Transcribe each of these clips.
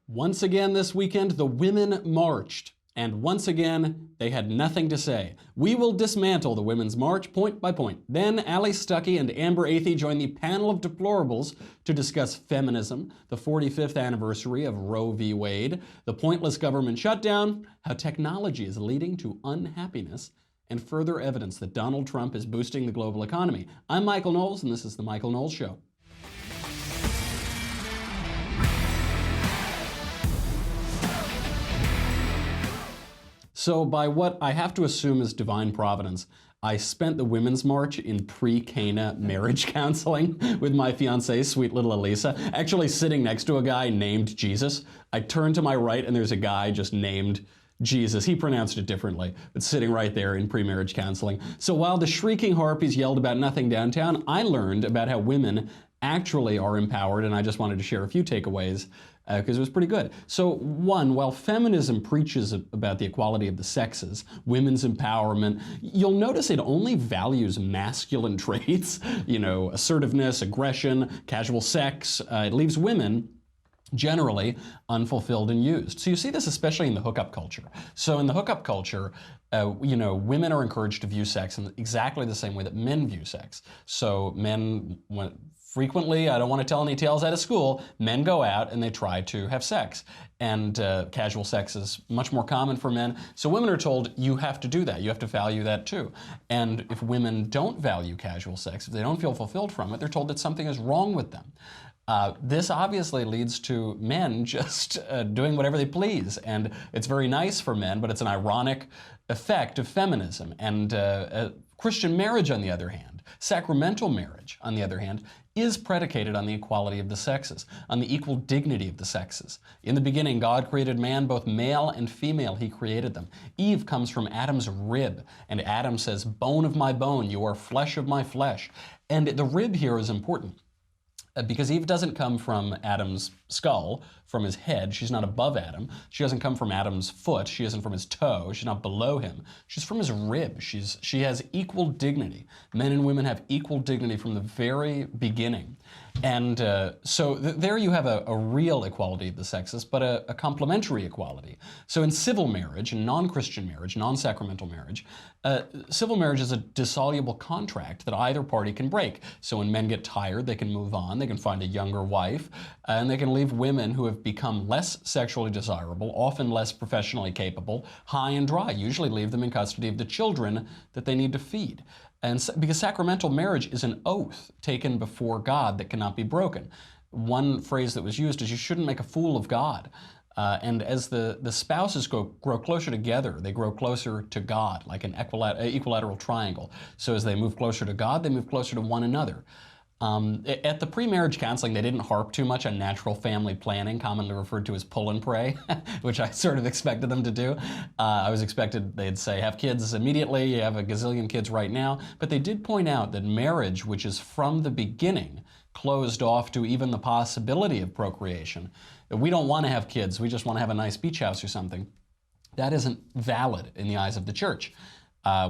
Once again this weekend, the women marched. And once again, they had nothing to say. We will dismantle the Women's March point by point. Then Allie, Stuckey, and Amber Athey joined the Panel of Deplorables to discuss feminism, the 45th anniversary of Roe v. Wade, the pointless government shutdown, how technology is leading to unhappiness, and further evidence that Donald Trump is boosting the global economy. I'm Michael Knowles, and this is The Michael Knowles Show. So by what I have to assume is divine providence, I spent the Women's March in pre-Cana marriage counseling with my fiancée, sweet little Elisa, actually sitting next to a guy named Jesus. I turned to my right and there's a guy just named Jesus. He pronounced it differently, but sitting right there in pre-marriage counseling. So while the Shrieking Harpies yelled about nothing downtown, I learned about how women actually are empowered, and I just wanted to share a few takeaways because it was pretty good. So one, while feminism preaches about the equality of the sexes, women's empowerment, you'll notice it only values masculine traits, assertiveness, aggression, casual sex. It leaves women generally unfulfilled and used. So you see this especially in the hookup culture. So in the hookup culture, women are encouraged to view sex in exactly the same way that men view sex. So men frequently, I don't want to tell any tales out of school, men go out and they try to have sex. And casual sex is much more common for men. So women are told, you have to do that. You have to value that too. And if women don't value casual sex, if they don't feel fulfilled from it, they're told that something is wrong with them. This obviously leads to men just doing whatever they please. And it's very nice for men, but it's an ironic effect of feminism. And Christian marriage, on the other hand, sacramental marriage, on the other hand, is predicated on the equality of the sexes, on the equal dignity of the sexes. In the beginning, God created man, both male and female, he created them. Eve comes from Adam's rib, and Adam says, bone of my bone, you are flesh of my flesh. And the rib here is important, because Eve doesn't come from Adam's skull, from his head. She's not above Adam. She doesn't come from Adam's foot. She isn't from his toe. She's not below him. She's from his rib. She has equal dignity. Men and women have equal dignity from the very beginning. And so there you have a real equality of the sexes, but a complementary equality. So in civil marriage, and non-Christian marriage, non-sacramental marriage, civil marriage is a dissoluble contract that either party can break. So when men get tired, they can move on, they can find a younger wife, and they can leave women who have become less sexually desirable, often less professionally capable, high and dry, usually leave them in custody of the children that they need to feed. And because sacramental marriage is an oath taken before God that cannot be broken. One phrase that was used is you shouldn't make a fool of God. And as the spouses grow closer together, they grow closer to God, like an equilateral triangle. So as they move closer to God, they move closer to one another. At the pre-marriage counseling, they didn't harp too much on natural family planning, commonly referred to as pull and pray, which I sort of expected them to do. I was expected they'd say, have kids immediately, you have a gazillion kids right now. But they did point out that marriage, which is from the beginning closed off to even the possibility of procreation, that we don't want to have kids, we just want to have a nice beach house or something, that isn't valid in the eyes of the church.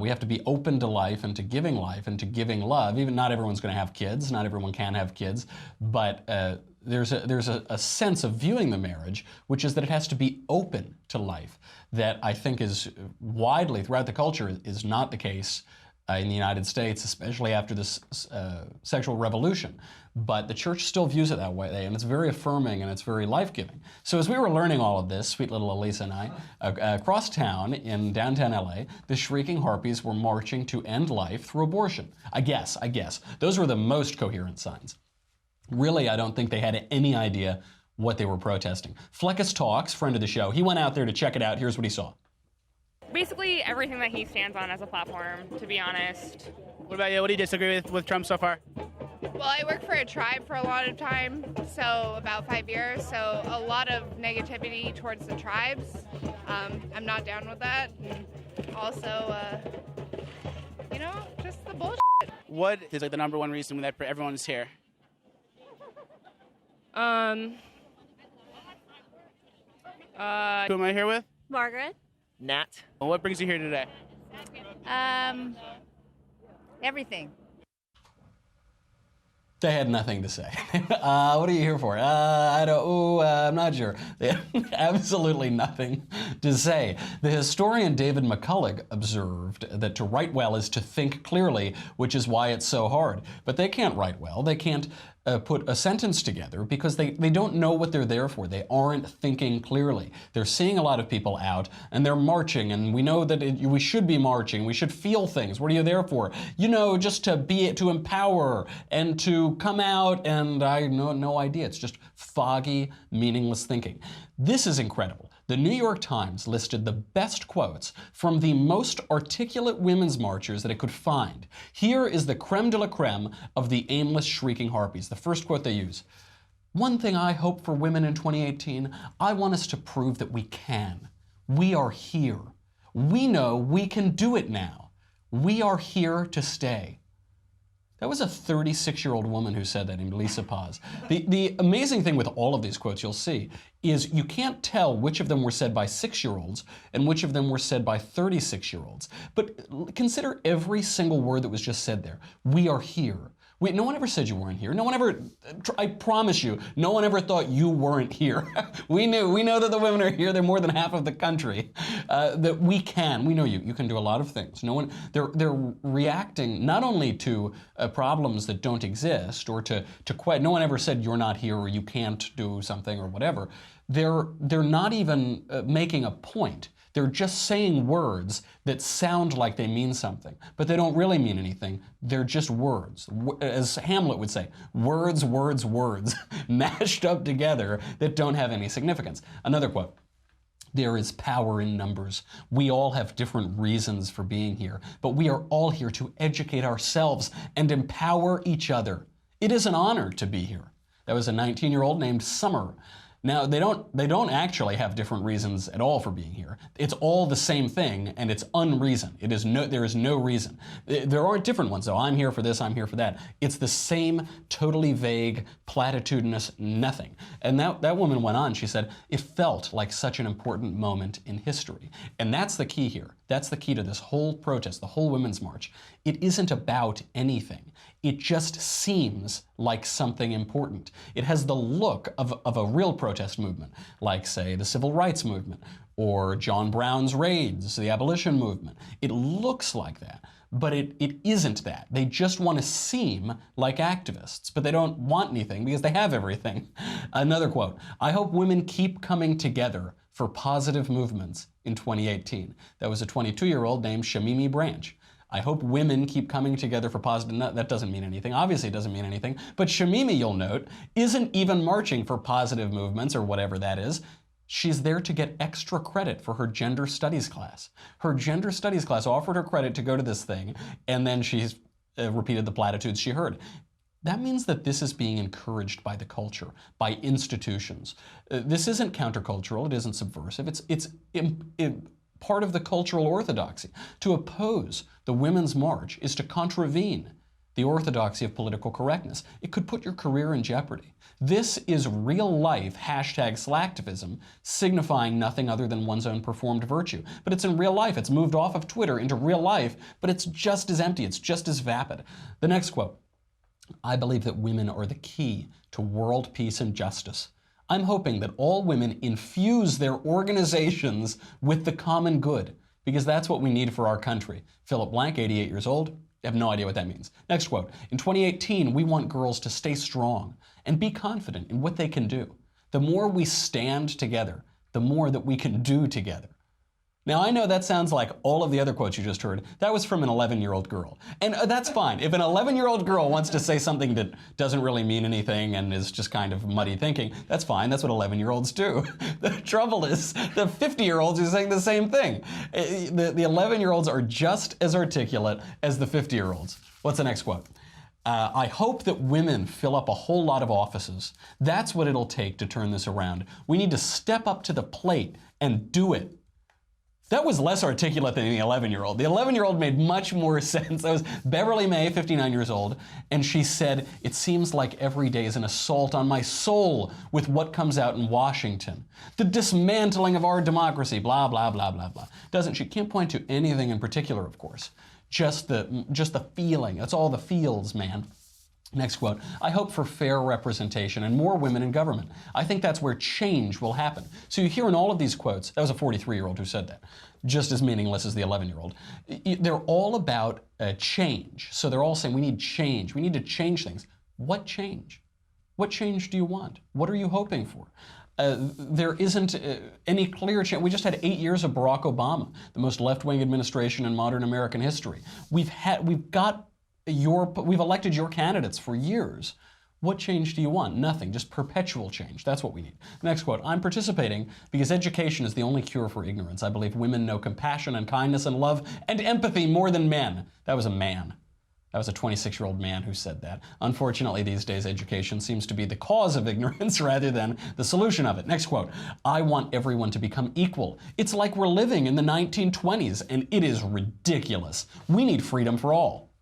We have to be open to life and to giving love. Even not everyone's going to have kids, not everyone can have kids, but there's a sense of viewing the marriage, which is that it has to be open to life, that I think is widely throughout the culture is not the case in the United States, especially after this sexual revolution. But the church still views it that way, and it's very affirming and it's very life-giving. So as we were learning all of this, sweet little Elisa and I, across town in downtown LA, the Shrieking Harpies were marching to end life through abortion. I guess. Those were the most coherent signs. Really, I don't think they had any idea what they were protesting. Fleckus Talks, friend of the show, he went out there to check it out. Here's what he saw. Basically everything that he stands on as a platform, to be honest. What about you? What do you disagree with Trump so far? Well, I worked for a tribe for a lot of time, so about 5 years, so a lot of negativity towards the tribes. I'm not down with that. And also, just the bullshit. What is like the number one reason that everyone's here? Who am I here with? Margaret. Nat. Well, what brings you here today? Everything. They had nothing to say. What are you here for? I'm not sure. They had absolutely nothing to say. The historian David McCulloch observed that to write well is to think clearly, which is why it's so hard. But they can't write well. They can't put a sentence together because they don't know what they're there for. They aren't thinking clearly. They're seeing a lot of people out and they're marching, and we know that we should be marching. We should feel things. What are you there for? You know, just to empower and to come out, and I know no idea. It's just foggy, meaningless thinking. This is incredible. The New York Times listed the best quotes from the most articulate women's marchers that it could find. Here is the creme de la creme of the aimless, shrieking Harpies. The first quote they use: "One thing I hope for women in 2018, I want us to prove that we can. We are here. We know we can do it now. We are here to stay." That was a 36-year-old woman who said that, named Lisa Paz. The amazing thing with all of these quotes you'll see is you can't tell which of them were said by 6-year-olds and which of them were said by 36-year-olds. But consider every single word that was just said there. We are here. No one ever said you weren't here. No one ever, I promise you, no one ever thought you weren't here. We know that the women are here. They're more than half of the country. That we can. We know you can do a lot of things. They're reacting not only to problems that don't exist or no one ever said you're not here or you can't do something or whatever. They're not even making a point. They're just saying words that sound like they mean something, but they don't really mean anything. They're just words. As Hamlet would say, words, words, words, mashed up together that don't have any significance. Another quote: "There is power in numbers. We all have different reasons for being here, but we are all here to educate ourselves and empower each other. It is an honor to be here." That was a 19-year-old named Summer. Now, they don't actually have different reasons at all for being here. It's all the same thing, and it's unreason. There is no reason. There aren't different ones, though. I'm here for this, I'm here for that. It's the same totally vague, platitudinous nothing. And that woman went on, she said, "It felt like such an important moment in history." And that's the key here. That's the key to this whole protest, the whole Women's March. It isn't about anything. It just seems like something important. It has the look of a real protest movement, like, say, the Civil Rights Movement or John Brown's raids, the abolition movement. It looks like that, but it isn't that. They just want to seem like activists, but they don't want anything because they have everything. Another quote: "I hope women keep coming together for positive movements in 2018. That was a 22-year-old named Shamimi Branch. I hope women keep coming together for positive. No, that doesn't mean anything. Obviously, it doesn't mean anything. But Shamimi, you'll note, isn't even marching for positive movements or whatever that is. She's there to get extra credit for her gender studies class. Her gender studies class offered her credit to go to this thing, and then she's repeated the platitudes she heard. That means that this is being encouraged by the culture, by institutions. This isn't countercultural. It isn't subversive. It's part of the cultural orthodoxy. To oppose the Women's March is to contravene the orthodoxy of political correctness. It could put your career in jeopardy. This is real-life #slacktivism, signifying nothing other than one's own performed virtue. But it's in real life. It's moved off of Twitter into real life, but it's just as empty. It's just as vapid. The next quote: "I believe that women are the key to world peace and justice. I'm hoping that all women infuse their organizations with the common good, because that's what we need for our country." Philip Blank, 88 years old. I have no idea what that means. Next quote: "In 2018, we want girls to stay strong and be confident in what they can do. The more we stand together, the more that we can do together." Now, I know that sounds like all of the other quotes you just heard. That was from an 11-year-old girl. And that's fine. If an 11-year-old girl wants to say something that doesn't really mean anything and is just kind of muddy thinking, that's fine. That's what 11-year-olds do. The trouble is the 50-year-olds are saying the same thing. The 11-year-olds are just as articulate as the 50-year-olds. What's the next quote? "I hope that women fill up a whole lot of offices. That's what it'll take to turn this around. We need to step up to the plate and do it." That was less articulate than the 11-year-old. The 11-year-old made much more sense. That was Beverly May, 59 years old, and she said, "It seems like every day is an assault on my soul with what comes out in Washington. The dismantling of our democracy, blah, blah, blah, blah, blah." She can't point to anything in particular, of course. Just the feeling. That's all the feels, man. Next quote, I hope for fair representation and more women in government. I think that's where change will happen. So you hear in all of these quotes, that was a 43-year-old who said that, just as meaningless as the 11-year-old. They're all about change. So they're all saying we need change. We need to change things. What change? What change do you want? What are you hoping for? There isn't any clear change. We just had 8 years of Barack Obama, the most left-wing administration in modern American history. We've elected your candidates for years. What change do you want? Nothing, just perpetual change. That's what we need. Next quote, I'm participating because education is the only cure for ignorance. I believe women know compassion and kindness and love and empathy more than men. That was a man. That was a 26-year-old man who said that. Unfortunately, these days, education seems to be the cause of ignorance rather than the solution of it. Next quote, I want everyone to become equal. It's like we're living in the 1920s, and it is ridiculous. We need freedom for all.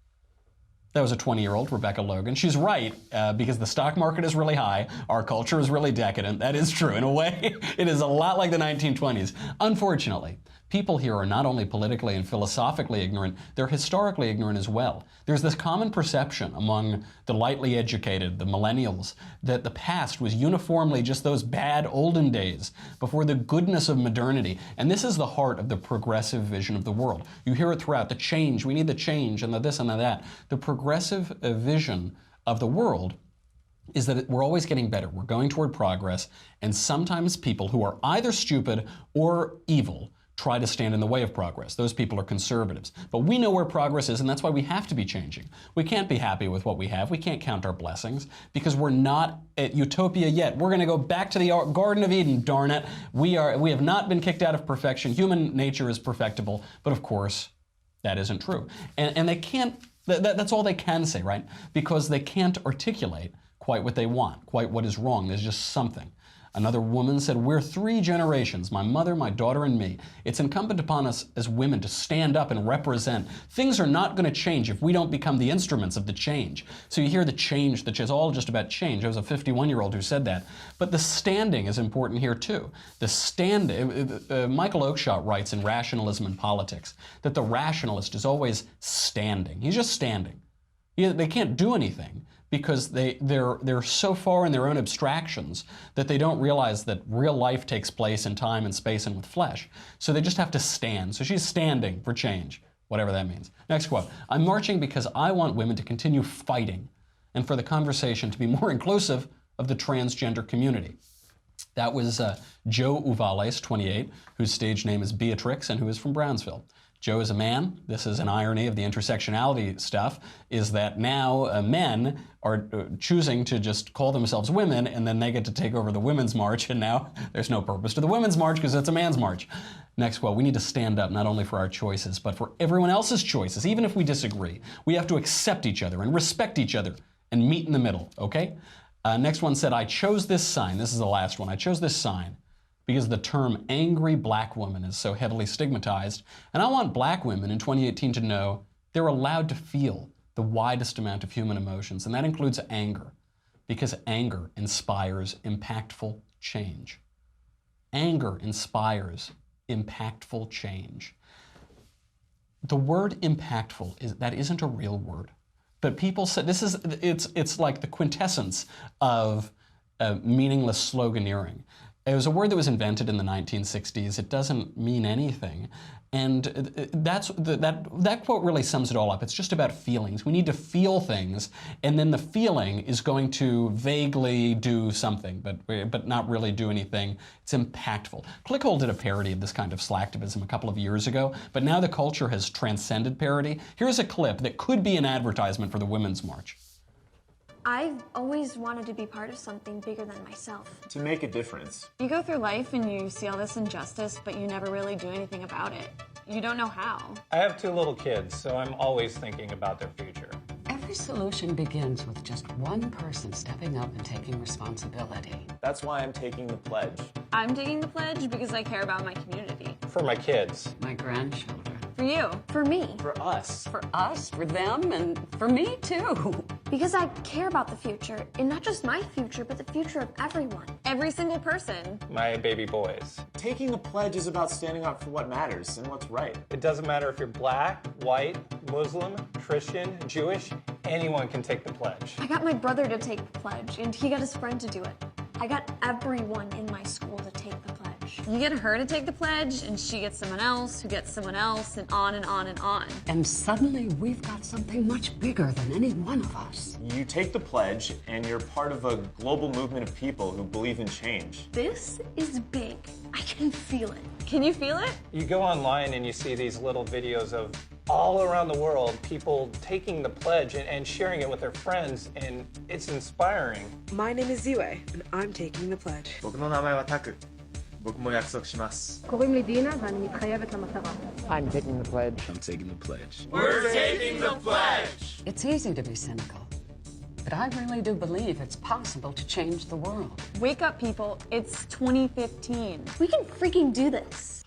That was a 20-year-old, Rebecca Logan. She's right, because the stock market is really high, our culture is really decadent. That is true. In a way, it is a lot like the 1920s. Unfortunately, people here are not only politically and philosophically ignorant, they're historically ignorant as well. There's this common perception among the lightly educated, the millennials, that the past was uniformly just those bad olden days before the goodness of modernity. And this is the heart of the progressive vision of the world. You hear it throughout, the change, we need the change, and the this and the that. The progressive vision of the world is that we're always getting better. We're going toward progress, and sometimes people who are either stupid or evil try to stand in the way of progress. Those people are conservatives. But we know where progress is, and that's why we have to be changing. We can't be happy with what we have. We can't count our blessings because we're not at utopia yet. We're going to go back to the Garden of Eden, darn it. We have not been kicked out of perfection. Human nature is perfectible, but of course, that isn't true. And they can't, that's all they can say, right? Because they can't articulate quite what they want, quite what is wrong. There's just something. Another woman said, we're 3 generations, my mother, my daughter, and me. It's incumbent upon us as women to stand up and represent. Things are not going to change if we don't become the instruments of the change. So you hear the change, that it's all just about change. There was a 51-year-old who said that. But the standing is important here too. The standing, Michael Oakeshott writes in Rationalism and Politics that the rationalist is always standing. He's just standing. They can't do anything, because they're so far in their own abstractions that they don't realize that real life takes place in time and space and with flesh. So they just have to stand. So she's standing for change, whatever that means. Next quote, I'm marching because I want women to continue fighting and for the conversation to be more inclusive of the transgender community. That was Joe Uvales, 28, whose stage name is Beatrix and who is from Brownsville. Joe is a man. This is an irony of the intersectionality stuff, is that now men are choosing to just call themselves women, and then they get to take over the Women's March, and now there's no purpose to the Women's March because it's a man's march. Next quote, we need to stand up not only for our choices, but for everyone else's choices, even if we disagree. We have to accept each other and respect each other and meet in the middle, okay? Next one said, I chose this sign. This is the last one. I chose this sign because the term angry black woman is so heavily stigmatized. And I want black women in 2018 to know they're allowed to feel the widest amount of human emotions, and that includes anger, because anger inspires impactful change. Anger inspires impactful change. The word impactful, that isn't a real word, but people say, it's like the quintessence of meaningless sloganeering. It was a word that was invented in the 1960s. It doesn't mean anything. And that quote really sums it all up. It's just about feelings. We need to feel things, and then the feeling is going to vaguely do something, but not really do anything. It's impactful. Clickhole did a parody of this kind of slacktivism a couple of years ago, but now the culture has transcended parody. Here's a clip that could be an advertisement for the Women's March. I've always wanted to be part of something bigger than myself. To make a difference. You go through life and you see all this injustice, but you never really do anything about it. You don't know how. I have 2 little kids, so I'm always thinking about their future. Every solution begins with just one person stepping up and taking responsibility. That's why I'm taking the pledge. I'm taking the pledge because I care about my community. For my kids. My grandchildren. For you. For me. For us. For us, for them, and for me too. Because I care about the future, and not just my future, but the future of everyone. Every single person. My baby boys. Taking the pledge is about standing up for what matters and what's right. It doesn't matter if you're black, white, Muslim, Christian, Jewish. anyone can take the pledge. I got my brother to take the pledge, and he got his friend to do it. I got everyone in my school to take the pledge. You get her to take the pledge, and she gets someone else, who gets someone else, and on and on and on. And suddenly we've got something much bigger than any one of us. You take the pledge, and you're part of a global movement of people who believe in change. This is big. I can feel it. Can you feel it? You go online and you see these little videos of all around the world, people taking the pledge and sharing it with their friends, and it's inspiring. My name is Zue, and I'm taking the pledge. 僕の名前はタク。僕も約束します。 קוראים לי דינה ואני מתחייבת למטרה. I'm taking the pledge. I'm taking the pledge. We're taking the pledge! It's easy to be cynical, but I really do believe it's possible to change the world. Wake up, people. It's 2015. We can freaking do this.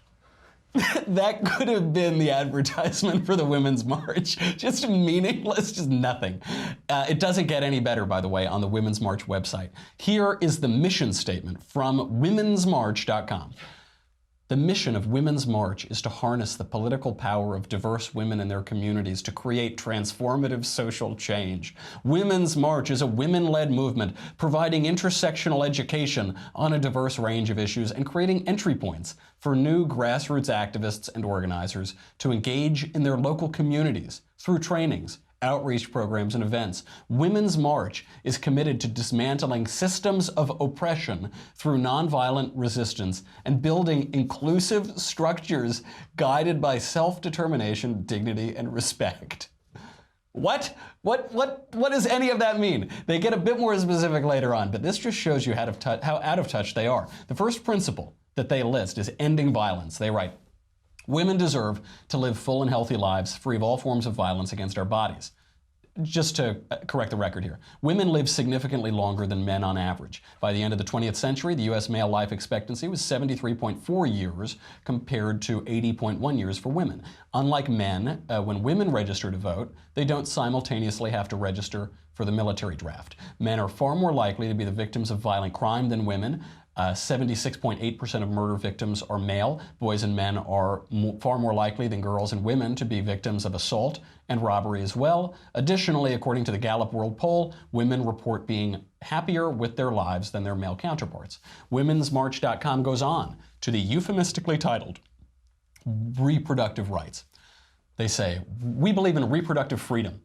That could have been the advertisement for the Women's March. Just meaningless, just nothing. It doesn't get any better, by the way, on the Women's March website. Here is the mission statement from womensmarch.com. The mission of Women's March is to harness the political power of diverse women in their communities to create transformative social change. Women's March is a women-led movement providing intersectional education on a diverse range of issues and creating entry points for new grassroots activists and organizers to engage in their local communities through trainings, outreach programs, and events. Women's March is committed to dismantling systems of oppression through nonviolent resistance and building inclusive structures guided by self-determination, dignity, and respect. What does any of that mean? They get a bit more specific later on, but this just shows you how out of touch they are. The first principle that they list is ending violence. They write, women deserve to live full and healthy lives free of all forms of violence against our bodies. Just to correct the record here, women live significantly longer than men on average. By the end of the 20th century, the U.S. male life expectancy was 73.4 years compared to 80.1 years for women. Unlike men, when women register to vote, they don't simultaneously have to register for the military draft. Men are far more likely to be the victims of violent crime than women. 76.8% of murder victims are male. Boys and men are far more likely than girls and women to be victims of assault and robbery as well. Additionally, according to the Gallup World Poll, women report being happier with their lives than their male counterparts. Womensmarch.com goes on to the euphemistically titled reproductive rights. They say, we believe in reproductive freedom.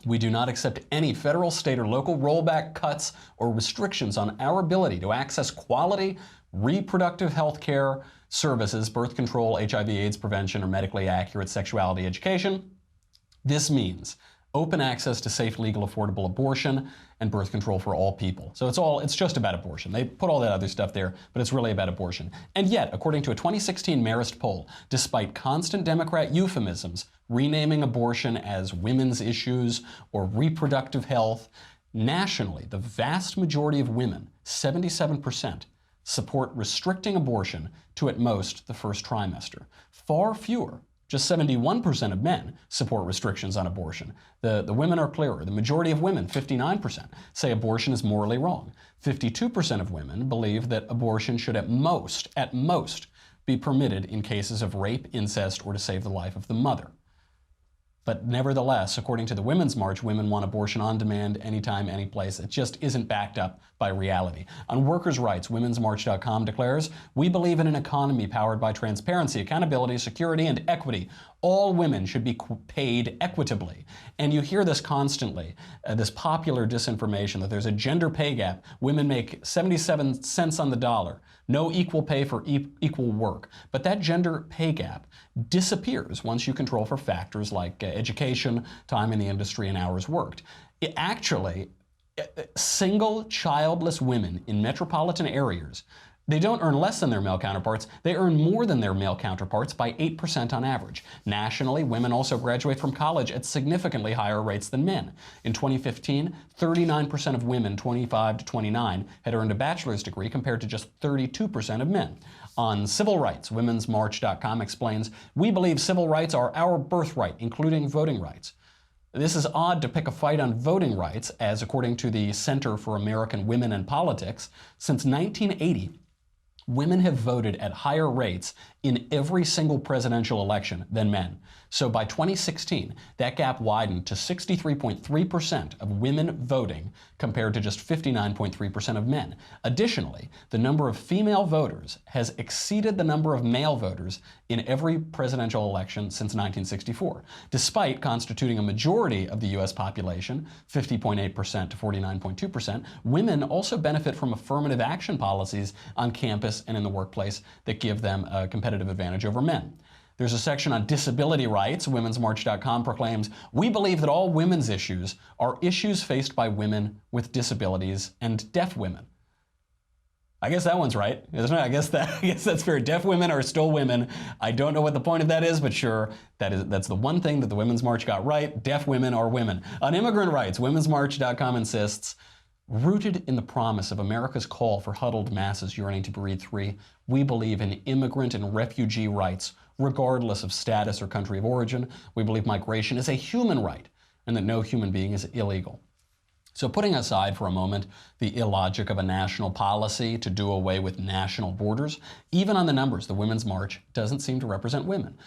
We do not accept any federal, state, or local rollback, cuts, or restrictions on our ability to access quality reproductive health care services, birth control, HIV/AIDS prevention, or medically accurate sexuality education. This means open access to safe, legal, affordable abortion and birth control for all people. So it's just about abortion. They put all that other stuff there, but it's really about abortion. And yet, according to a 2016 Marist poll, despite constant Democrat euphemisms renaming abortion as women's issues or reproductive health, nationally, the vast majority of women, 77%, support restricting abortion to at most the first trimester. Far fewer, just 71% of men, support restrictions on abortion. The women are clearer. The majority of women, 59%, say abortion is morally wrong. 52% of women believe that abortion should at most, be permitted in cases of rape, incest, or to save the life of the mother. But nevertheless, according to the Women's March, women want abortion on demand, anytime, any place. It just isn't backed up by reality. On workers' rights, womensmarch.com declares, we believe in an economy powered by transparency, accountability, security, and equity. All women should be paid equitably. And you hear this constantly, this popular disinformation that there's a gender pay gap. Women make 77 cents on the dollar. No equal pay for equal work. But that gender pay gap disappears once you control for factors like education, time in the industry, and hours worked. Actually, single childless women in metropolitan areas, they don't earn less than their male counterparts, they earn more than their male counterparts by 8% on average. Nationally, women also graduate from college at significantly higher rates than men. In 2015, 39% of women 25 to 29 had earned a bachelor's degree compared to just 32% of men. On civil rights, womensmarch.com explains, we believe civil rights are our birthright, including voting rights. This is odd to pick a fight on voting rights, as according to the Center for American Women and Politics, since 1980, women have voted at higher rates in every single presidential election than men. So by 2016, that gap widened to 63.3% of women voting compared to just 59.3% of men. Additionally, the number of female voters has exceeded the number of male voters in every presidential election since 1964. Despite constituting a majority of the U.S. population, 50.8% to 49.2%, women also benefit from affirmative action policies on campus and in the workplace that give them a competitive advantage over men. There's a section on disability rights. Women'sMarch.com proclaims, "We believe that all women's issues are issues faced by women with disabilities and deaf women." I guess that one's right, isn't it? I guess that's fair. Deaf women are still women. I don't know what the point of that is, but sure, that's the one thing that the Women's March got right. Deaf women are women. On immigrant rights, Women'sMarch.com insists, "Rooted in the promise of America's call for huddled masses yearning to breathe free, we believe in immigrant and refugee rights, regardless of status or country of origin. We believe migration is a human right and that no human being is illegal." So putting aside for a moment the illogic of a national policy to do away with national borders, even on the numbers, the Women's March doesn't seem to represent women.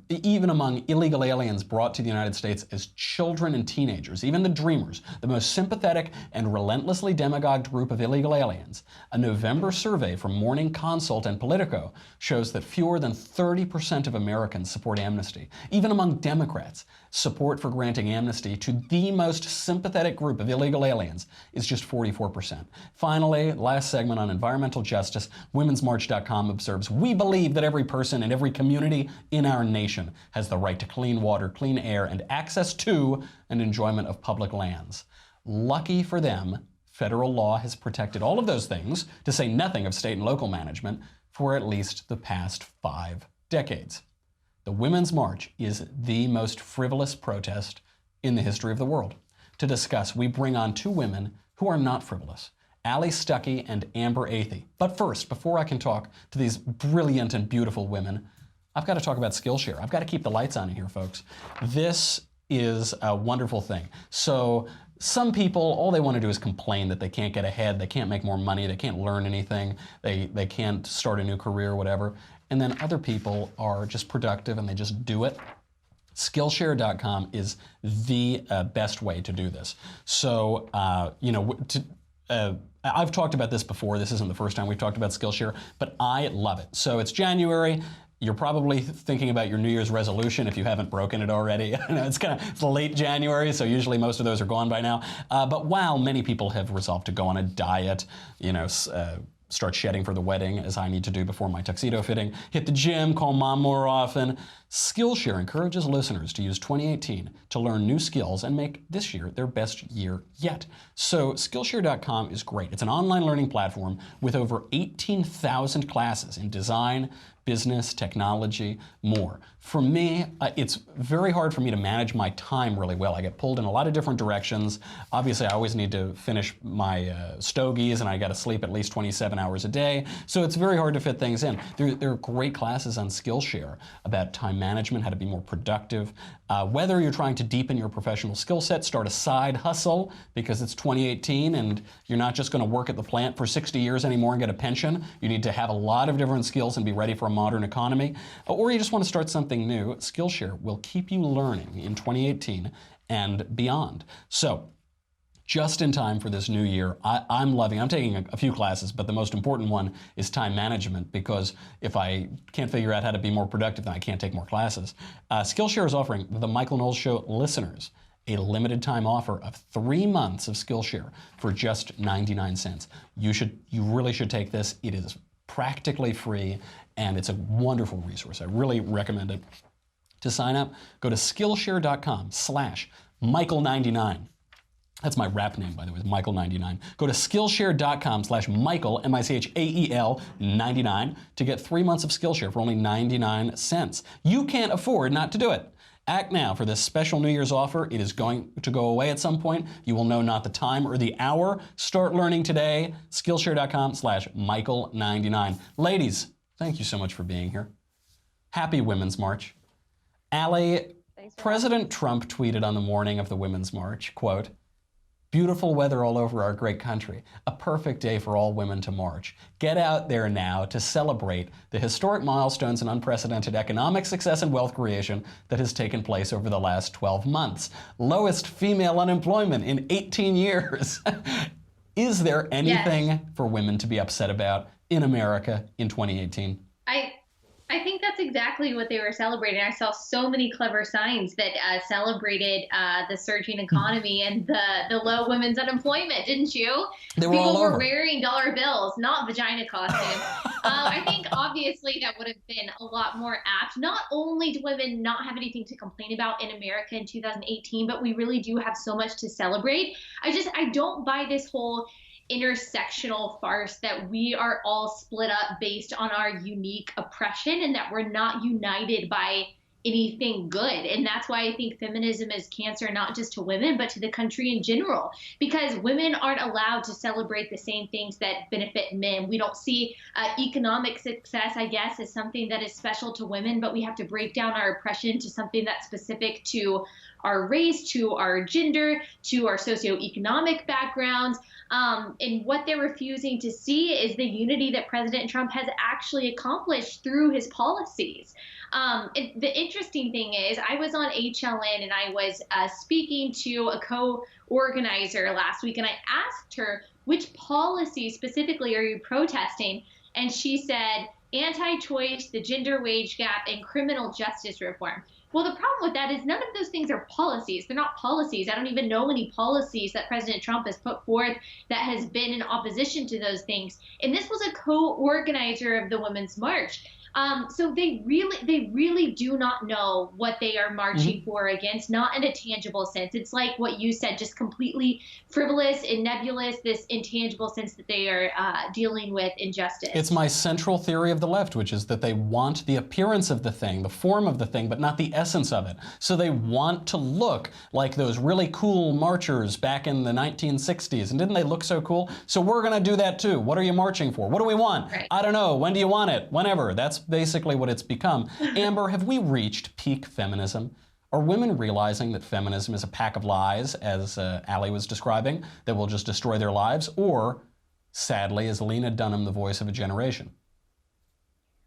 Even among illegal aliens brought to the United States as children and teenagers, even the Dreamers, the most sympathetic and relentlessly demagogued group of illegal aliens, a November survey from Morning Consult and Politico shows that fewer than 30% of Americans support amnesty. Even among Democrats, support for granting amnesty to the most sympathetic group of illegal aliens is just 44%. Finally, last segment on environmental justice, Women'sMarch.com observes, "We believe that every person in every community in our nation has the right to clean water, clean air, and access to and enjoyment of public lands." Lucky for them, federal law has protected all of those things, to say nothing of state and local management, for at least the past 5 decades. The Women's March is the most frivolous protest in the history of the world. To discuss, we bring on 2 women who are not frivolous, Allie Stuckey and Amber Athey. But first, before I can talk to these brilliant and beautiful women, I've got to talk about Skillshare. I've got to keep the lights on in here, folks. This is a wonderful thing. So some people, all they want to do is complain that they can't get ahead, they can't make more money, they can't learn anything, they can't start a new career, whatever. And then other people are just productive and they just do it. Skillshare.com is the best way to do this. So, I've talked about this before. This isn't the first time we've talked about Skillshare, but I love it. So it's January. You're probably thinking about your New Year's resolution if you haven't broken it already. It's late January, so usually most of those are gone by now. But while many people have resolved to go on a diet, start shedding for the wedding, as I need to do before my tuxedo fitting, hit the gym, call mom more often, Skillshare encourages listeners to use 2018 to learn new skills and make this year their best year yet. So Skillshare.com is great. It's an online learning platform with over 18,000 classes in design, business, technology, more. For me, it's very hard for me to manage my time really well. I get pulled in a lot of different directions. Obviously, I always need to finish my stogies, and I got to sleep at least 27 hours a day. So it's very hard to fit things in. There are great classes on Skillshare about time management, how to be more productive. Whether you're trying to deepen your professional skill set, start a side hustle because it's 2018 and you're not just going to work at the plant for 60 years anymore and get a pension. You need to have a lot of different skills and be ready for a modern economy. Or you just want to start something new. Skillshare will keep you learning in 2018 and beyond. So, just in time for this new year, I'm taking a few classes, but the most important one is time management, because if I can't figure out how to be more productive, then I can't take more classes. Skillshare is offering the Michael Knowles Show listeners a limited time offer of 3 months of Skillshare for just 99 cents. You really should take this. It is practically free, and it's a wonderful resource. I really recommend it. To sign up, go to Skillshare.com/Michael99. That's my rap name, by the way, is Michael99. Go to Skillshare.com/Michael, Michael 99, to get 3 months of Skillshare for only 99 cents. You can't afford not to do it. Act now for this special New Year's offer. It is going to go away at some point. You will know not the time or the hour. Start learning today. Skillshare.com/Michael99. Ladies, thank you so much for being here. Happy Women's March. Allie, President Trump tweeted on the morning of the Women's March, quote, Beautiful weather all over our great country. A perfect day for all women to march. Get out there now to celebrate the historic milestones and unprecedented economic success and wealth creation that has taken place over the last 12 months. Lowest female unemployment in 18 years. Is there anything for women to be upset about in America in 2018? I think that's exactly what they were celebrating. I saw so many clever signs that celebrated the surging economy and the low women's unemployment, didn't you? They were People all over. were wearing dollar bills, not vagina costumes. I think obviously that would have been a lot more apt. Not only do women not have anything to complain about in America in 2018, but we really do have so much to celebrate. I don't buy this whole intersectional farce that we are all split up based on our unique oppression and that we're not united by anything good. And that's why I think feminism is cancer, not just to women, but to the country in general, because women aren't allowed to celebrate the same things that benefit men. We don't see economic success, I guess, as something that is special to women, but we have to break down our oppression to something that's specific to our race, to our gender, to our socioeconomic backgrounds. And what they're refusing to see is the unity that President Trump has actually accomplished through his policies. The interesting thing is I was on HLN and I was speaking to a co-organizer last week, and I asked her, which policies specifically are you protesting? And she said, anti-choice, the gender wage gap, and criminal justice reform. Well, the problem with that is none of those things are policies. They're not policies. I don't even know any policies that President Trump has put forth that has been in opposition to those things. And this was a co-organizer of the Women's March. So they really do not know what they are marching for against, not in a tangible sense. It's like what you said, just completely frivolous and nebulous, this intangible sense that they are dealing with injustice. It's my central theory of the left, which is that they want the appearance of the thing, the form of the thing, but not the essence of it. So they want to look like those really cool marchers back in the 1960s. And didn't they look so cool? So we're going to do that too. What are you marching for? What do we want? Right. I don't know. When do you want it? Whenever. That's basically what it's become. Amber, have we reached peak feminism? Are women realizing that feminism is a pack of lies, as Allie was describing, that will just destroy their lives? Or, sadly, is Lena Dunham the voice of a generation?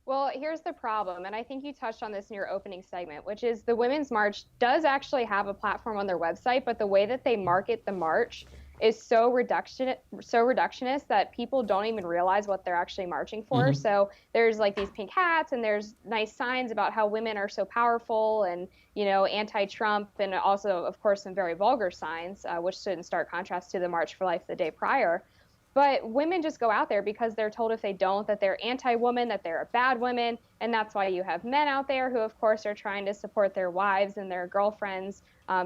Well, here's the problem, and I think you touched on this in your opening segment, which is the Women's March does actually have a platform on their website, but the way that they market the march is so reductionist that people don't even realize what they're actually marching for. So there's like these pink hats and there's nice signs about how women are so powerful and, you know, anti-Trump, and also, of course, some very vulgar signs, which stood in stark contrast to the March for Life the day prior. But women just go out there because they're told if they don't that they're anti-woman, that they're a bad woman, and that's why you have men out there who, of course, are trying to support their wives and their girlfriends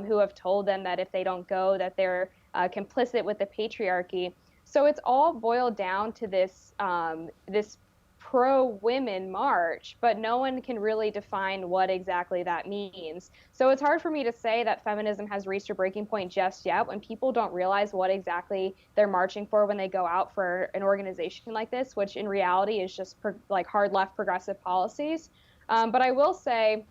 who have told them that if they don't go, that they're complicit with the patriarchy. So it's all boiled down to this this pro-women march, but no one can really define what exactly that means. So it's hard for me to say that feminism has reached a breaking point just yet when people don't realize what exactly they're marching for when they go out for an organization like this, which in reality is just like hard left progressive policies. But I will say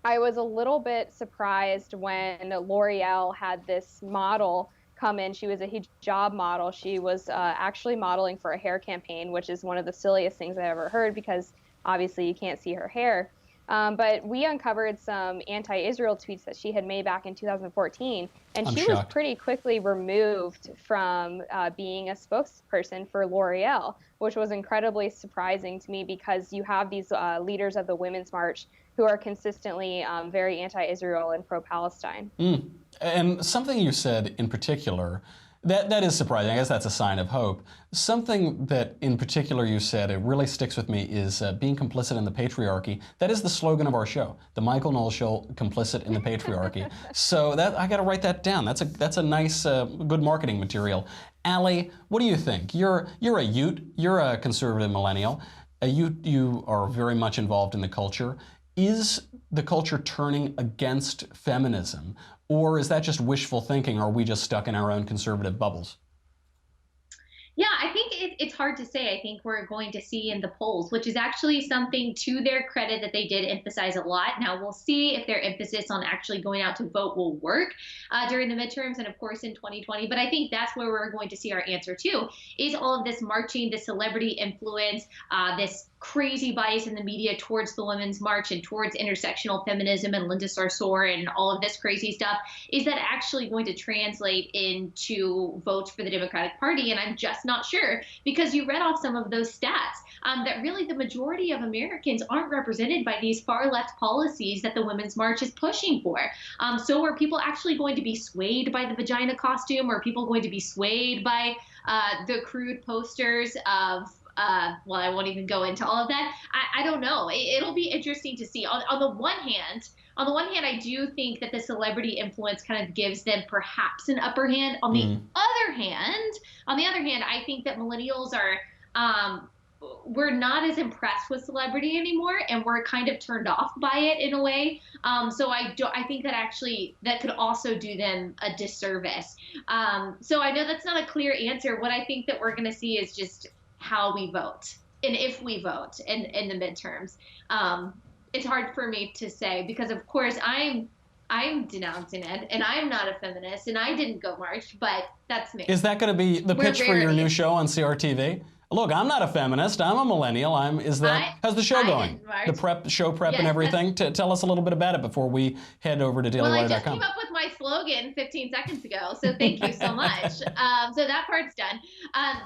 I was a little bit surprised when L'Oreal had this model come in. She was a hijab model. She was actually modeling for a hair campaign, which is one of the silliest things I've ever heard because obviously you can't see her hair. But we uncovered some anti-Israel tweets that she had made back in 2014, and she was pretty quickly removed from being a spokesperson for L'Oreal, which was incredibly surprising to me because you have these leaders of the Women's March who are consistently very anti-Israel and pro-Palestine. And something you said in particular, that is surprising. I guess that's a sign of hope. Something that in particular you said, it really sticks with me, is being complicit in the patriarchy. That is the slogan of our show, the Michael Knowles Show, complicit in the patriarchy. So that I got to write that down. That's a nice, good marketing material. Allie, what do you think? You're a Ute. You're a conservative millennial. You are very much involved in the culture. Is the culture turning against feminism, or is that just wishful thinking? Are we just stuck in our own conservative bubbles? Yeah, I think it's hard to say. I think we're going to see in the polls, which is actually something to their credit that they did emphasize a lot. Now we'll see if their emphasis on actually going out to vote will work during the midterms and of course in 2020. But I think that's where we're going to see our answer too, is all of this marching, the celebrity influence, this crazy bias in the media towards the Women's March and towards intersectional feminism and Linda Sarsour and all of this crazy stuff. Is that actually going to translate into votes for the Democratic Party? And I'm just not sure, because you read off some of those stats that really the majority of Americans aren't represented by these far left policies that the Women's March is pushing for. So are people actually going to be swayed by the vagina costume? Or are people going to be swayed by the crude posters of well, I won't even go into all of that. I don't know. It'll be interesting to see. On the one hand, I do think that the celebrity influence kind of gives them perhaps an upper hand. On the other hand, I think that millennials are we're not as impressed with celebrity anymore, and we're kind of turned off by it in a way. So I think that actually that could also do them a disservice. So I know that's not a clear answer. What I think that we're going to see is just how we vote and if we vote in the midterms. It's hard for me to say because, of course, I'm denouncing it, and I'm not a feminist, and I didn't go march, but that's me. Is that going to be the pitch for your new show on CRTV? Look, I'm not a feminist. I'm a millennial. How's the show going? The show prep and everything. Tell us a little bit about it before we head over to dailywire.com. Well, I just came up with my slogan 15 seconds ago, so thank you so much. So that part's done.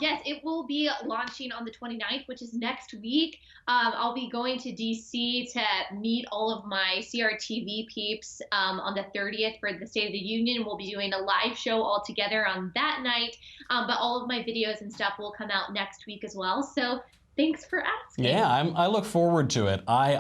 Yes, it will be launching on the 29th, which is next week. I'll be going to DC to meet all of my CRTV peeps on the 30th for the State of the Union. We'll be doing a live show all together on that night, but all of my videos and stuff will come out next week as well. So thanks for asking. Yeah, I look forward to it. I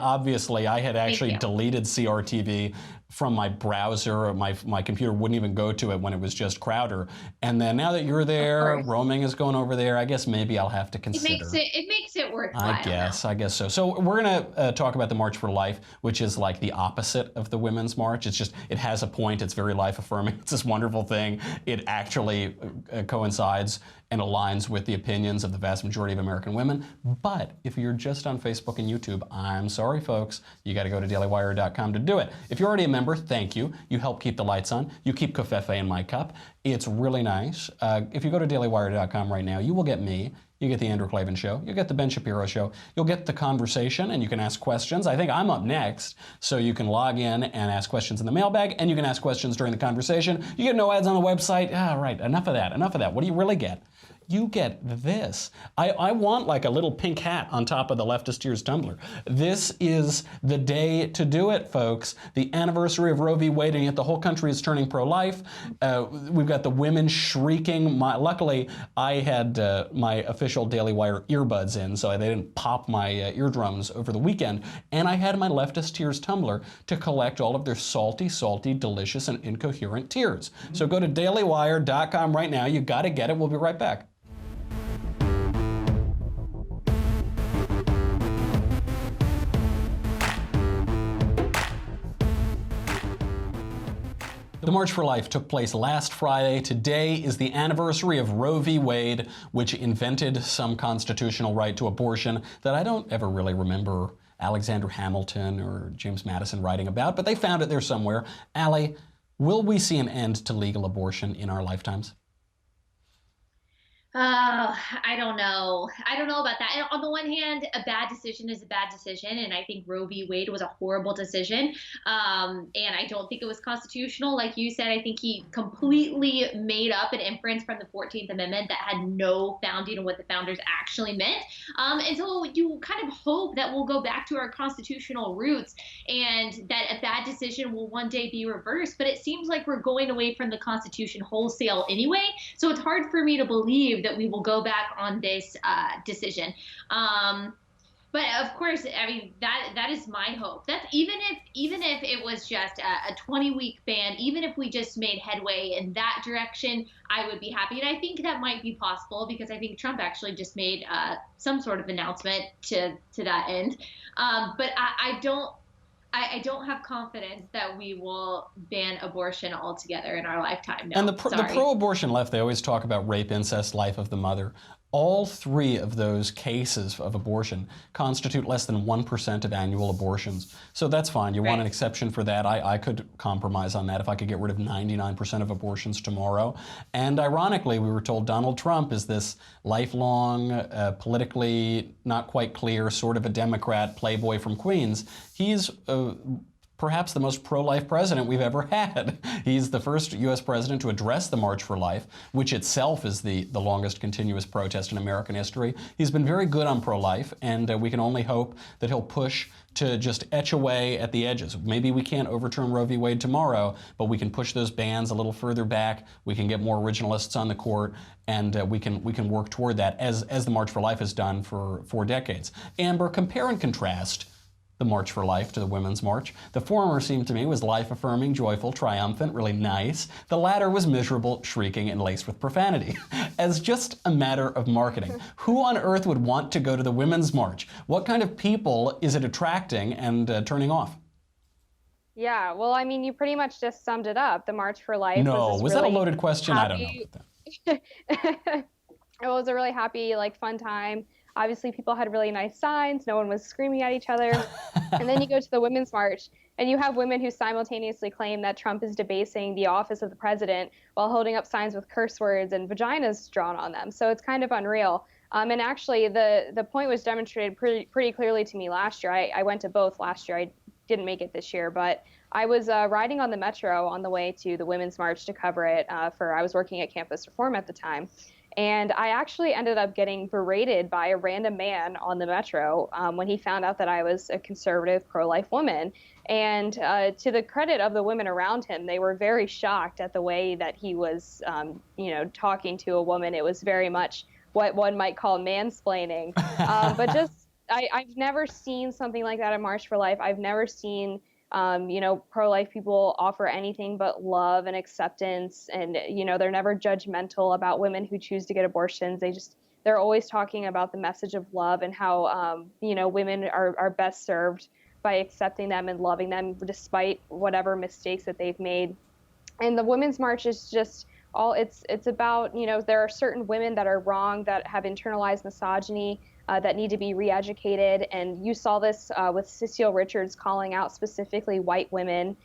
had actually deleted CRTV from my browser. My computer wouldn't even go to it when it was just Crowder. And then now that you're there, roaming is going over there, I guess maybe I'll have to consider. It makes it worthwhile. I guess so. So we're going to talk about the March for Life, which is like the opposite of the Women's March. It's just, it has a point. It's very life affirming. It's this wonderful thing. It actually coincides and aligns with the opinions of the vast majority of American women. But if you're just on Facebook and YouTube, I'm sorry, folks. You got to go to dailywire.com to do it. If you're already a member, thank you. You help keep the lights on. You keep Covfefe in my cup. It's really nice. If you go to dailywire.com right now, you will get me. You get the Andrew Klavan Show. You get the Ben Shapiro Show. You'll get the conversation, and you can ask questions. I think I'm up next, so you can log in and ask questions in the mailbag, and you can ask questions during the conversation. You get no ads on the website. Right, enough of that. What do you really get? You get this. I want like a little pink hat on top of the Leftist Tears tumbler. This is the day to do it, folks. The anniversary of Roe v. Wade, and yet the whole country is turning pro-life. We've got the women shrieking. Luckily, I had my official Daily Wire earbuds in, so they didn't pop my eardrums over the weekend. And I had my Leftist Tears tumbler to collect all of their salty, delicious, and incoherent tears. So go to dailywire.com right now. You got to get it. We'll be right back. The March for Life took place last Friday. Today is the anniversary of Roe v. Wade, which invented some constitutional right to abortion that I don't ever really remember Alexander Hamilton or James Madison writing about, but they found it there somewhere. Allie, will we see an end to legal abortion in our lifetimes? I don't know. I don't know about that. And on the one hand, a bad decision is a bad decision, and I think Roe v. Wade was a horrible decision. And I don't think it was constitutional. Like you said, I think he completely made up an inference from the 14th Amendment that had no founding in what the founders actually meant. And so you kind of hope that we'll go back to our constitutional roots and that a bad decision will one day be reversed. But it seems like we're going away from the Constitution wholesale anyway. So it's hard for me to believe that we will go back on this decision. But of course, I mean, that is my hope. That's even if it was just a 20-week ban, even if we just made headway in that direction, I would be happy. And I think that might be possible because I think Trump actually just made some sort of announcement to that end. But I don't have confidence that we will ban abortion altogether in our lifetime. No, and the pro-abortion left, they always talk about rape, incest, life of the mother. All three of those cases of abortion constitute less than 1% of annual abortions. So that's fine. You want an exception for that. I could compromise on that if I could get rid of 99% of abortions tomorrow. And ironically, we were told Donald Trump is this lifelong, politically not quite clear, sort of a Democrat playboy from Queens. He's perhaps the most pro-life president we've ever had. He's the first U.S. president to address the March for Life, which itself is the longest continuous protest in American history. He's been very good on pro-life, and we can only hope that he'll push to just etch away at the edges. Maybe we can't overturn Roe v. Wade tomorrow, but we can push those bans a little further back. We can get more originalists on the court, and we can work toward that, as the March for Life has done for 4 decades. Amber, compare and contrast the March for Life to the Women's March. The former seemed to me was life-affirming, joyful, triumphant, really nice. The latter was miserable, shrieking, and laced with profanity. As just a matter of marketing, who on earth would want to go to the Women's March? What kind of people is it attracting and turning off? Yeah, well, I mean, you pretty much just summed it up. The March for Life was that a loaded question? I don't know. It was a really happy, fun time. Obviously, people had really nice signs. No one was screaming at each other. And then you go to the Women's March, and you have women who simultaneously claim that Trump is debasing the office of the president while holding up signs with curse words and vaginas drawn on them. So it's kind of unreal. And actually, the point was demonstrated pretty clearly to me last year. I went to both last year. I didn't make it this year, but I was riding on the Metro on the way to the Women's March to cover it. I was working at Campus Reform at the time. And I actually ended up getting berated by a random man on the Metro when he found out that I was a conservative, pro-life woman. And to the credit of the women around him, they were very shocked at the way that he was, talking to a woman. It was very much what one might call mansplaining. But I've never seen something like that at March for Life. I've never seen pro-life people offer anything but love and acceptance, and they're never judgmental about women who choose to get abortions. They're always talking about the message of love and how women are best served by accepting them and loving them despite whatever mistakes that they've made. And the Women's March is just it's about there are certain women that are wrong, that have internalized misogyny, that need to be re-educated. And you saw this with Cecile Richards calling out specifically white women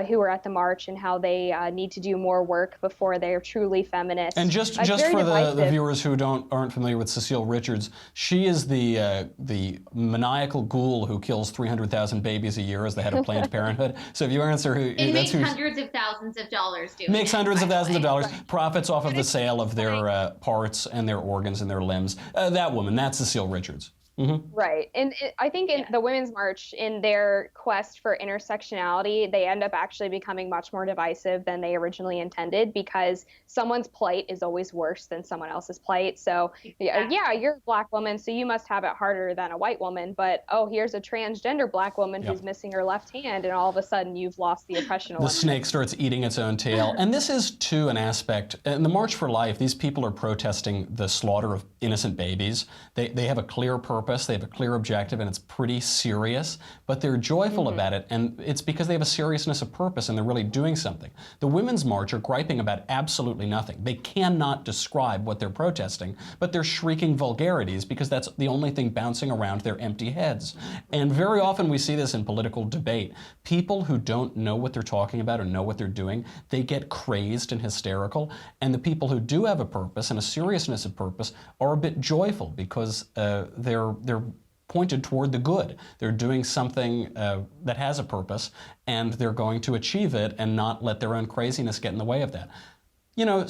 who were at the march and how they need to do more work before they're truly feminist. And just for the viewers who aren't familiar with Cecile Richards, she is the maniacal ghoul who kills 300,000 babies a year as the head of Planned Parenthood. So if you answer who... It makes hundreds of thousands of dollars doing it. Makes hundreds of thousands of dollars, profits off of the sale of their parts and their organs and their limbs. That woman, that's Cecile Richards. Mm-hmm. Right. And I think in the Women's March, in their quest for intersectionality, they end up actually becoming much more divisive than they originally intended, because someone's plight is always worse than someone else's plight. So, yeah, you're a black woman, so you must have it harder than a white woman. But, here's a transgender black woman who's missing her left hand, and all of a sudden you've lost the oppression. The snake starts eating its own tail. And this is, too, an aspect. In the March for Life, these people are protesting the slaughter of innocent babies. They have a clear purpose. They have a clear objective, and it's pretty serious, but they're joyful about it, and it's because they have a seriousness of purpose and they're really doing something. The Women's March are griping about absolutely nothing. They cannot describe what they're protesting, but they're shrieking vulgarities because that's the only thing bouncing around their empty heads. And very often we see this in political debate. People who don't know what they're talking about or know what they're doing, they get crazed and hysterical, and the people who do have a purpose and a seriousness of purpose are a bit joyful because they're pointed toward the good. They're doing something that has a purpose, and they're going to achieve it and not let their own craziness get in the way of that.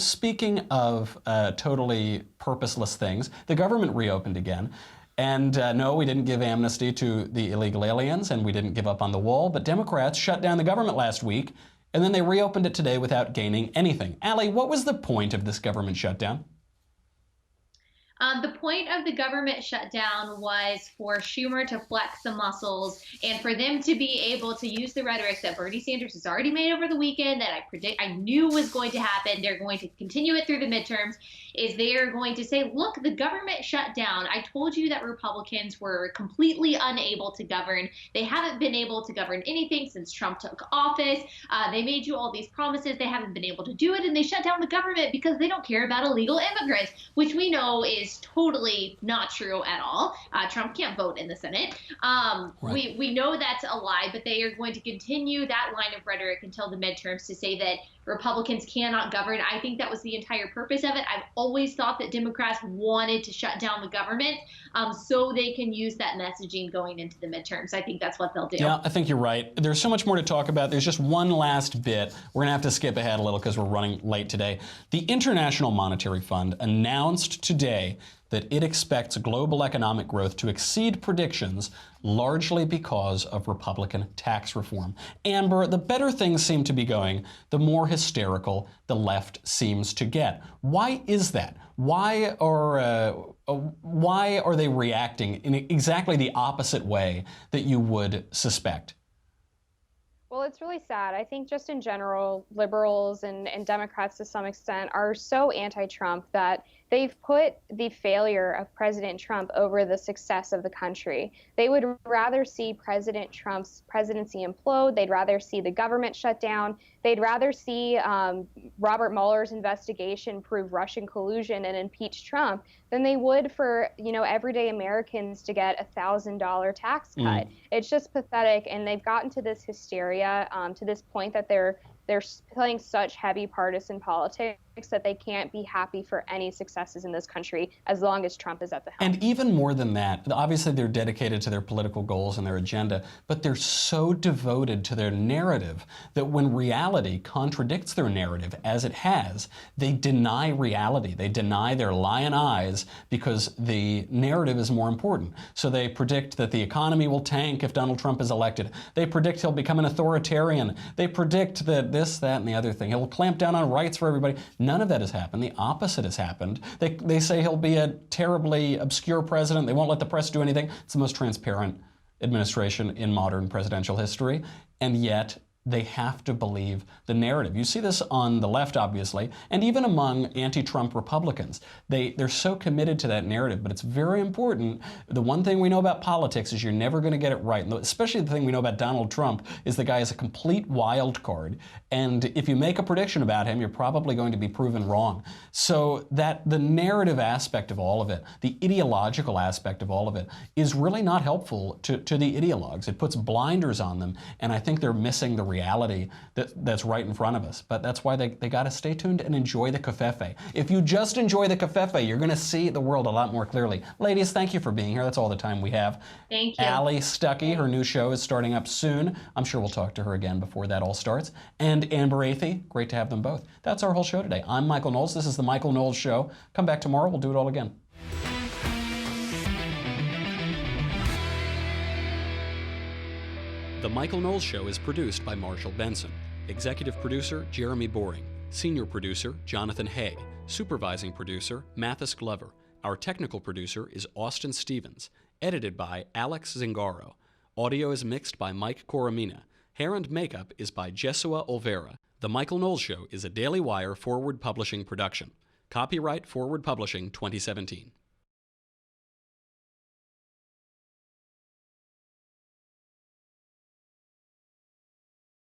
Speaking of totally purposeless things, the government reopened again. And no, we didn't give amnesty to the illegal aliens, and we didn't give up on the wall, but Democrats shut down the government last week, and then they reopened it today without gaining anything. Allie, what was the point of this government shutdown? The point of the government shutdown was for Schumer to flex the muscles and for them to be able to use the rhetoric that Bernie Sanders has already made over the weekend, that I knew was going to happen. They're going to continue it through the midterms. Is they are going to say, look, the government shut down. I told you that Republicans were completely unable to govern. They haven't been able to govern anything since Trump took office. They made you all these promises. They haven't been able to do it, and they shut down the government because they don't care about illegal immigrants, which we know is is totally not true at all. Trump can't vote in the Senate. Right. We know that's a lie, but they are going to continue that line of rhetoric until the midterms to say that Republicans cannot govern. I think that was the entire purpose of it. I've always thought that Democrats wanted to shut down the government so they can use that messaging going into the midterms. I think that's what they'll do. Yeah, I think you're right. There's so much more to talk about. There's just one last bit. We're going to have to skip ahead a little because we're running late today. The International Monetary Fund announced today that it expects global economic growth to exceed predictions, largely because of Republican tax reform. Amber, the better things seem to be going, the more hysterical the left seems to get. Why is that? Why are they reacting in exactly the opposite way that you would suspect? Well, it's really sad. I think just in general, liberals and Democrats to some extent are so anti-Trump that they've put the failure of President Trump over the success of the country. They would rather see President Trump's presidency implode. They'd rather see the government shut down. They'd rather see Robert Mueller's investigation prove Russian collusion and impeach Trump than they would for, everyday Americans to get a $1,000 tax cut. It's just pathetic, and they've gotten to this hysteria, to this point that they're playing such heavy partisan politics that they can't be happy for any successes in this country as long as Trump is at the helm. And even more than that, obviously they're dedicated to their political goals and their agenda, but they're so devoted to their narrative that when reality contradicts their narrative, as it has, they deny reality. They deny their lion eyes because the narrative is more important. So they predict that the economy will tank if Donald Trump is elected. They predict he'll become an authoritarian. They predict that this, that, and the other thing. He'll clamp down on rights for everybody. None of that has happened. The opposite has happened. They say he'll be a terribly obscure president. They won't let the press do anything. It's the most transparent administration in modern presidential history. And yet, they have to believe the narrative. You see this on the left, obviously, and even among anti-Trump Republicans. They're so committed to that narrative, but it's very important. The one thing we know about politics is you're never going to get it right. And especially the thing we know about Donald Trump is the guy is a complete wild card. And if you make a prediction about him, you're probably going to be proven wrong. So that the narrative aspect of all of it, the ideological aspect of all of it, is really not helpful to the ideologues. It puts blinders on them, and I think they're missing the reality that's right in front of us. But that's why they got to stay tuned and enjoy the covfefe. If you just enjoy the covfefe, you're going to see the world a lot more clearly. Ladies, thank you for being here. That's all the time we have. Thank you. Allie Stuckey, her new show is starting up soon. I'm sure we'll talk to her again before that all starts. And Amber Athey, great to have them both. That's our whole show today. I'm Michael Knowles. This is The Michael Knowles Show. Come back tomorrow. We'll do it all again. The Michael Knowles Show is produced by Marshall Benson. Executive producer, Jeremy Boring. Senior producer, Jonathan Hay. Supervising producer, Mathis Glover. Our technical producer is Austin Stevens. Edited by Alex Zingaro. Audio is mixed by Mike Coromina. Hair and makeup is by Jesua Olvera. The Michael Knowles Show is a Daily Wire Forward Publishing production. Copyright Forward Publishing 2017.